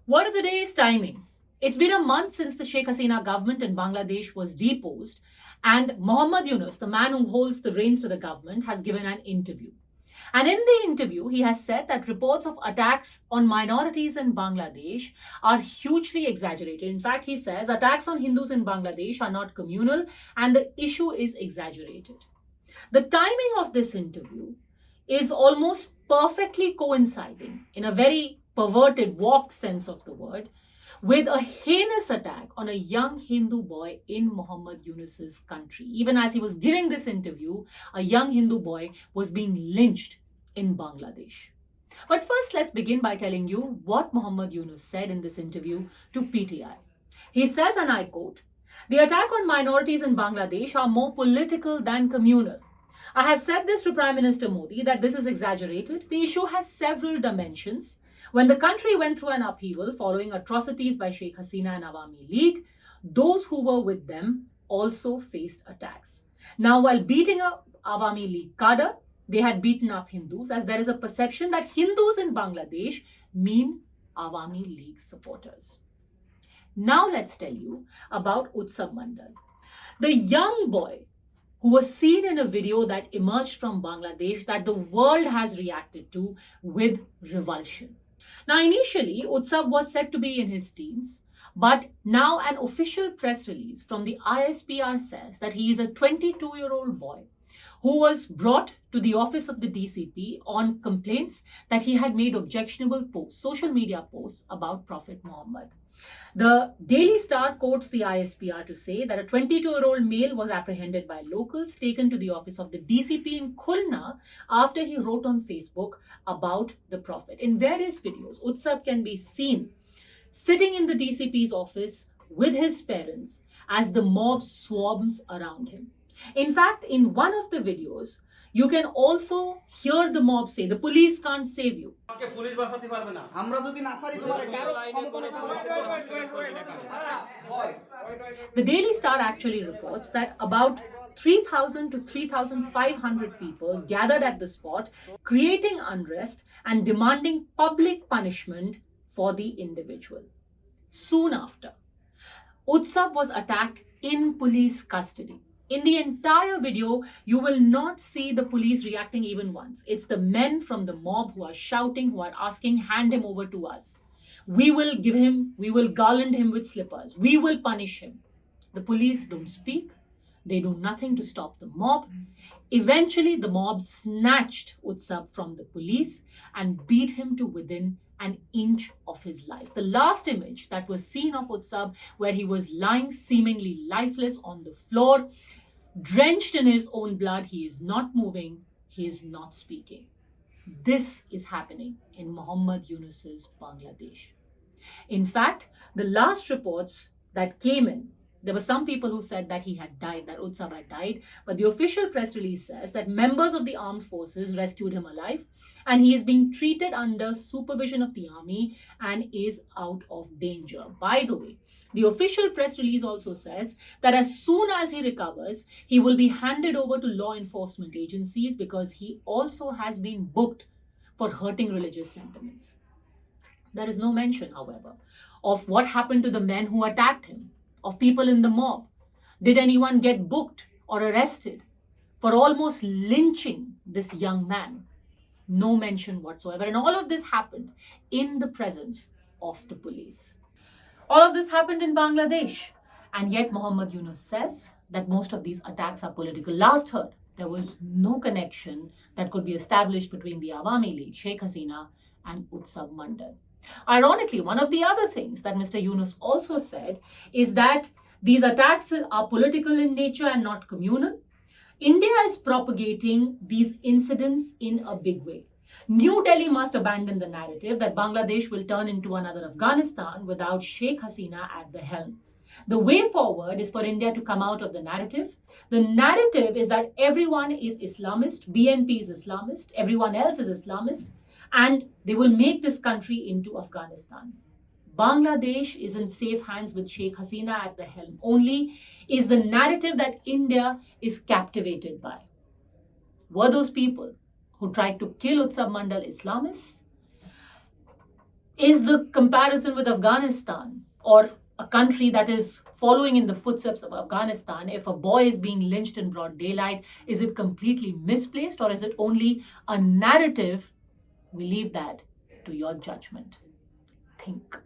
Word of the day is timing. It's been a month since the Sheikh Hasina government in Bangladesh was deposed, and Mohammed Yunus, the man who holds the reins to the government, has given an interview. And in the interview, he has said that reports of attacks on minorities in Bangladesh are hugely exaggerated. In fact, he says attacks on Hindus in Bangladesh are not communal and the issue is exaggerated. The timing of this interview is almost perfectly coinciding, in a very perverted, warped sense of the word, with a heinous attack on a young Hindu boy in Mohammed Yunus's country. Even as he was giving this interview, a young Hindu boy was being lynched in Bangladesh. But first, let's begin by telling you what Mohammed Yunus said in this interview to PTI. He says, and I quote, "The attack on minorities in Bangladesh are more political than communal. I have said this to Prime Minister Modi that this is exaggerated. The issue has several dimensions. When the country went through an upheaval following atrocities by Sheikh Hasina and Awami League, those who were with them also faced attacks. Now, while beating up Awami League cadre, they had beaten up Hindus, as there is a perception that Hindus in Bangladesh mean Awami League supporters." Now let's tell you about Utsab Mandal, the young boy who was seen in a video that emerged from Bangladesh that the world has reacted to with revulsion. Now, initially, Utsab was said to be in his teens, but now an official press release from the ISPR says that he is a 22-year-old boy who was brought to the office of the DCP on complaints that he had made objectionable posts, social media posts about Prophet Muhammad. The Daily Star quotes the ISPR to say that a 22-year-old male was apprehended by locals, taken to the office of the DCP in Khulna after he wrote on Facebook about the Prophet. In various videos, Utsab can be seen sitting in the DCP's office with his parents as the mob swarms around him. In fact, in one of the videos, you can also hear the mob say, "The police can't save you." The Daily Star actually reports that about 3,000 to 3,500 people gathered at the spot, creating unrest and demanding public punishment for the individual. Soon after, Utsab was attacked in police custody. In the entire video, you will not see the police reacting even once. It's the men from the mob who are shouting, who are asking, "Hand him over to us. We will garland him with slippers. We will punish him." The police don't speak. They do nothing to stop the mob. Eventually, the mob snatched Utsab from the police and beat him to within an inch of his life. The last image that was seen of Utsab, where he was lying seemingly lifeless on the floor, drenched in his own blood, he is not moving, he is not speaking. This is happening in Mohammed Yunus's Bangladesh. In fact, the last reports that came in, there were some people who said that he had died, that Utsab had died, but the official press release says that members of the armed forces rescued him alive and he is being treated under supervision of the army and is out of danger. By the way, the official press release also says that as soon as he recovers, he will be handed over to law enforcement agencies because he also has been booked for hurting religious sentiments. There is no mention, however, of what happened to the men who attacked him, of people in the mob. Did anyone get booked or arrested for almost lynching this young man? No mention whatsoever. And all of this happened in the presence of the police. All of this happened in Bangladesh. And yet Mohammed Yunus says that most of these attacks are political. Last heard, there was no connection that could be established between the Awami League, Sheikh Hasina, and Utsab Mandal. Ironically, one of the other things that Mr. Yunus also said is that these attacks are political in nature and not communal. India is propagating these incidents in a big way. New Delhi must abandon the narrative that Bangladesh will turn into another Afghanistan without Sheikh Hasina at the helm. The way forward is for India to come out of the narrative. The narrative is that everyone is Islamist, BNP is Islamist, everyone else is Islamist, and they will make this country into Afghanistan. Bangladesh is in safe hands with Sheikh Hasina at the helm. Only is the narrative that India is captivated by. Were those people who tried to kill Utsab Mandal Islamists? Is the comparison with Afghanistan, or a country that is following in the footsteps of Afghanistan, if a boy is being lynched in broad daylight, is it completely misplaced, or is it only a narrative? We leave that to your judgment. Think.